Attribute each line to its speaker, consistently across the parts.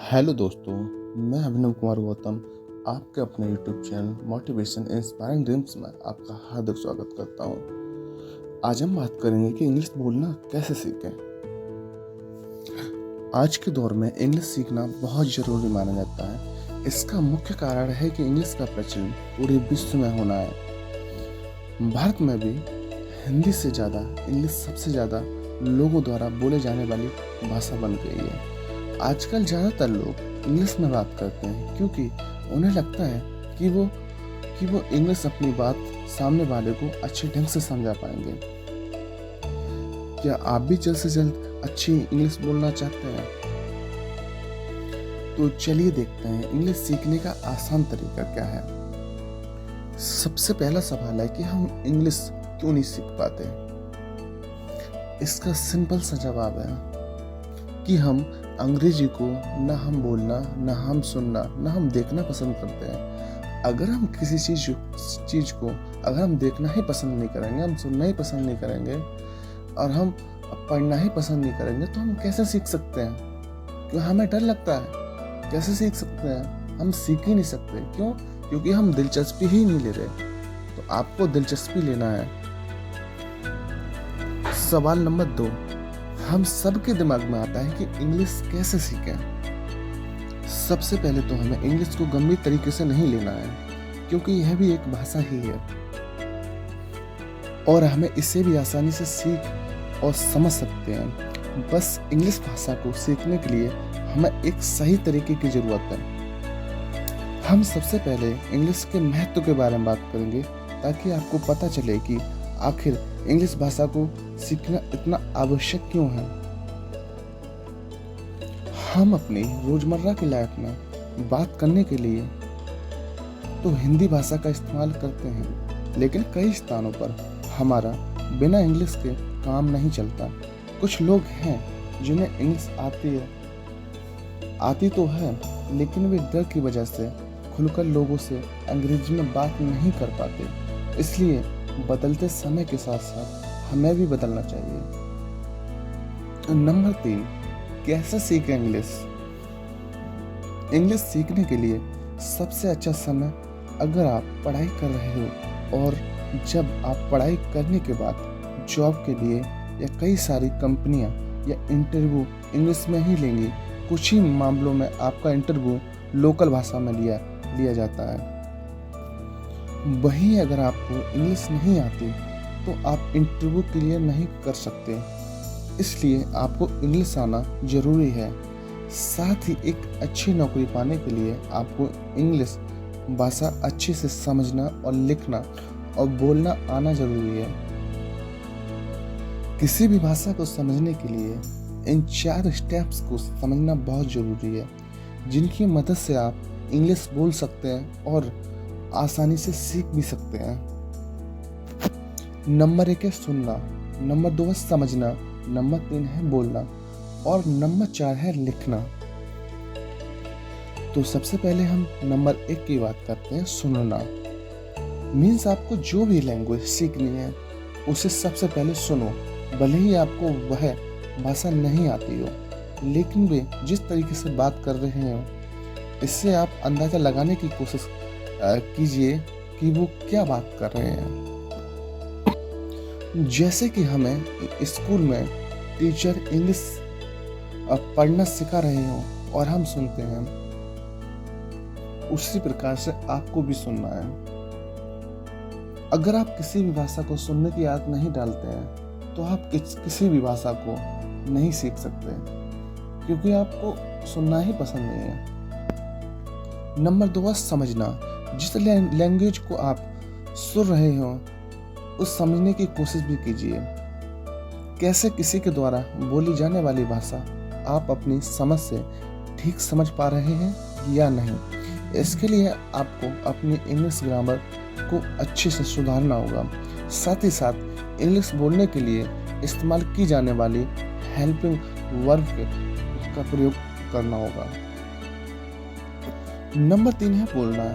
Speaker 1: Hello दोस्तों, मैं अभिनव कुमार गौतम आपके अपने YouTube channel motivation inspiring dreams में आपका हार्दिक स्वागत करता हूं। आज हम बात करेंगे कि इंग्लिश बोलना कैसे सीखें। आज के दौर में इंग्लिश सीखना बहुत ज़रूरी माना जाता है। इसका मुख्य कारण है कि इंग्लिश का प्रचलन पूरे विश्व में होना है। भारत में भी हिंदी से ज़्यादा इंग्लिश सबसे ज़्यादा लोगों द्वारा बोले जाने वाली भाषा बन गई है। आजकल ज़्यादातर लोग इंग्लिश में बात करते हैं क्योंकि उन्हें लगता है कि वो इंग्लिश अपनी बात सामने वाले को अच्छे ढंग से समझा पाएंगे। क्या आप भी जल्द से जल्द अच्छी इंग्लिश बोलना चाहते हैं? तो चलिए देखते हैं इंग्लिश सीखने का आसान तरीका क्या है। सबसे पहला सवाल है कि हम इंग्लिश क्यों नहीं सीख पाते। इसका सिंपल सा जवाब है कि हम अंग्रेजी को ना हम बोलना, ना हम सुनना, ना हम देखना पसंद करते हैं। अगर हम किसी चीज़ को अगर हम देखना ही पसंद नहीं करेंगे, हम सुनना ही पसंद नहीं करेंगे और हम पढ़ना ही पसंद नहीं करेंगे तो हम कैसे सीख सकते हैं? क्यों हमें डर लगता है। कैसे सीख सकते हैं? हम सीख ही नहीं सकते। क्यों? क्योंकि हम दिलचस्पी ही नहीं ले रहे। तो आपको दिलचस्पी लेना है। सवाल नंबर 2, हम सबके दिमाग में आता है कि इंग्लिश कैसे सीखें। सबसे पहले तो हमें इंग्लिश को गंभीर तरीके से नहीं लेना है क्योंकि यह भी एक भाषा ही है और हमें इसे भी आसानी से सीख और समझ सकते हैं। बस इंग्लिश भाषा को सीखने के लिए हमें एक सही तरीके की ज़रूरत है। हम सबसे पहले इंग्लिश के महत्व के बारे में बात करेंगे ताकि आपको पता चले कि आखिर इंग्लिश भाषा को सीखना इतना आवश्यक क्यों है। हम अपनी रोजमर्रा की लाइफ में बात करने के लिए तो हिंदी भाषा का इस्तेमाल करते हैं, लेकिन कई स्थानों पर हमारा बिना इंग्लिश के काम नहीं चलता। कुछ लोग हैं जिन्हें इंग्लिश आती तो है, लेकिन वे डर की वजह से खुलकर लोगों से अंग्रेजी में बात नहीं कर पाते। इसलिए बदलते समय के साथ साथ हमें भी बदलना चाहिए। नंबर 3, कैसे सीखें इंग्लिश। इंग्लिश सीखने के लिए सबसे अच्छा समय अगर आप पढ़ाई कर रहे हो और जब आप पढ़ाई करने के बाद जॉब के लिए या कई सारी कंपनियां या इंटरव्यू इंग्लिश में ही लेंगी। कुछ ही मामलों में आपका इंटरव्यू लोकल भाषा में लिया जाता है। वहीं अगर आपको इंग्लिश नहीं आती तो आप इंटरव्यू क्लियर नहीं कर सकते। इसलिए आपको इंग्लिश आना ज़रूरी है। साथ ही एक अच्छी नौकरी पाने के लिए आपको इंग्लिश भाषा अच्छे से समझना और लिखना और बोलना आना ज़रूरी है। किसी भी भाषा को समझने के लिए इन 4 स्टेप्स को समझना बहुत ज़रूरी है, जिनकी मदद से आप इंग्लिश बोल सकते हैं और आसानी से सीख भी सकते हैं। नंबर 1 है सुनना, नंबर 2 है समझना, नंबर 3 है बोलना और नंबर 4 है लिखना। तो सबसे पहले हम नंबर 1 की बात करते हैं, सुनना। मीन्स आपको जो भी लैंग्वेज सीखनी है उसे सबसे पहले सुनो। भले ही आपको वह भाषा नहीं आती हो, लेकिन वे जिस तरीके से बात कर रहे हो इससे आप अंदाज़ा लगाने की कोशिश कीजिए कि वो क्या बात कर रहे हैं। जैसे कि हमें स्कूल में टीचर इंग्लिश पढ़ना सिखा रहे हो और हम सुनते हैं, उसी प्रकार से आपको भी सुनना है। अगर आप किसी भी भाषा को सुनने की आदत नहीं डालते हैं तो आप किसी भी भाषा को नहीं सीख सकते क्योंकि आपको सुनना ही पसंद नहीं है। नंबर 2 है समझना। जिस लैंग्वेज को आप सुन रहे हो उस समझने की कोशिश भी कीजिए। कैसे किसी के द्वारा बोली जाने वाली भाषा आप अपनी समझ से ठीक समझ पा रहे हैं या नहीं। इसके लिए आपको अपनी इंग्लिश ग्रामर को अच्छे से सुधारना होगा। साथ ही साथ इंग्लिश बोलने के लिए इस्तेमाल की जाने वाली हेल्पिंग वर्ब का प्रयोग करना होगा। नंबर 3 है बोलना।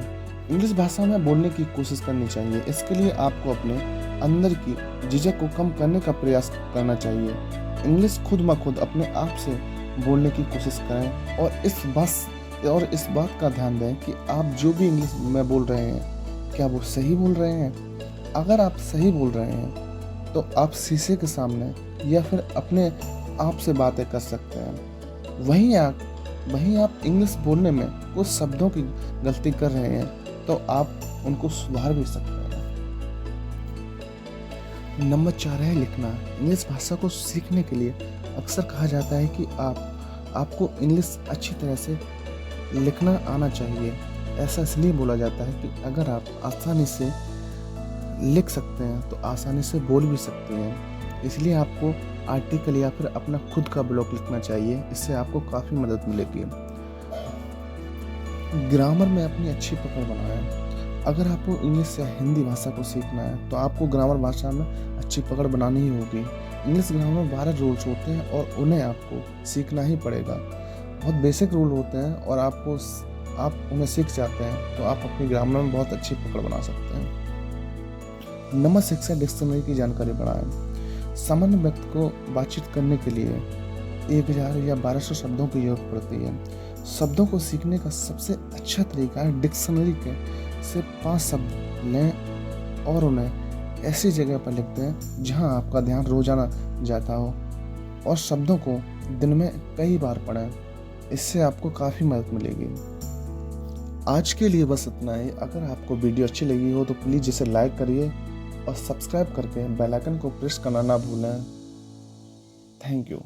Speaker 1: इंग्लिश भाषा में बोलने की कोशिश करनी चाहिए। इसके लिए आपको अपने अंदर की झिझक को कम करने का प्रयास करना चाहिए। इंग्लिश खुद ब खुद अपने आप से बोलने की कोशिश करें और इस बात का ध्यान दें कि आप जो भी इंग्लिश में बोल रहे हैं क्या वो सही बोल रहे हैं। अगर आप सही बोल रहे हैं तो आप शीशे के सामने या फिर अपने आप से बातें कर सकते हैं। वहीं आप इंग्लिश बोलने में कुछ शब्दों की गलती कर रहे हैं तो आप उनको सुधार भी सकते हैं। नंबर 4 है लिखना। इंग्लिश भाषा को सीखने के लिए अक्सर कहा जाता है कि आपको इंग्लिश अच्छी तरह से लिखना आना चाहिए। ऐसा इसलिए बोला जाता है कि अगर आप आसानी से लिख सकते हैं तो आसानी से बोल भी सकते हैं। इसलिए आपको आर्टिकल या फिर अपना खुद का ब्लॉग लिखना चाहिए। इससे आपको काफ़ी मदद मिलेगी। ग्रामर में अपनी अच्छी पकड़ बनाएं। अगर आपको इंग्लिश या हिंदी भाषा को सीखना है तो आपको ग्रामर भाषा में अच्छी पकड़ बनानी ही होगी। इंग्लिश ग्रामर में 12 रूल्स होते हैं और उन्हें आपको सीखना ही पड़ेगा। बहुत बेसिक रूल होते हैं और आप उन्हें सीख जाते हैं तो आप अपनी ग्रामर में बहुत अच्छी पकड़ बना सकते हैं। नंबर 6 है डिक्शनरी की जानकारी बढ़ाएं। सामान्य व्यक्ति को बातचीत करने के लिए 1000 या 1200 शब्दों की जरूरत पड़ती है। शब्दों को सीखने का सबसे अच्छा तरीका है डिक्शनरी से 5 शब्द लें और उन्हें ऐसी जगह पर लिखते हैं जहां आपका ध्यान रोजाना जाता हो और शब्दों को दिन में कई बार पढ़ें। इससे आपको काफ़ी मदद मिलेगी। आज के लिए बस इतना ही। अगर आपको वीडियो अच्छी लगी हो तो प्लीज़ इसे लाइक करिए और सब्सक्राइब करके बेल आइकन को प्रेस करना ना भूलें। Thank you.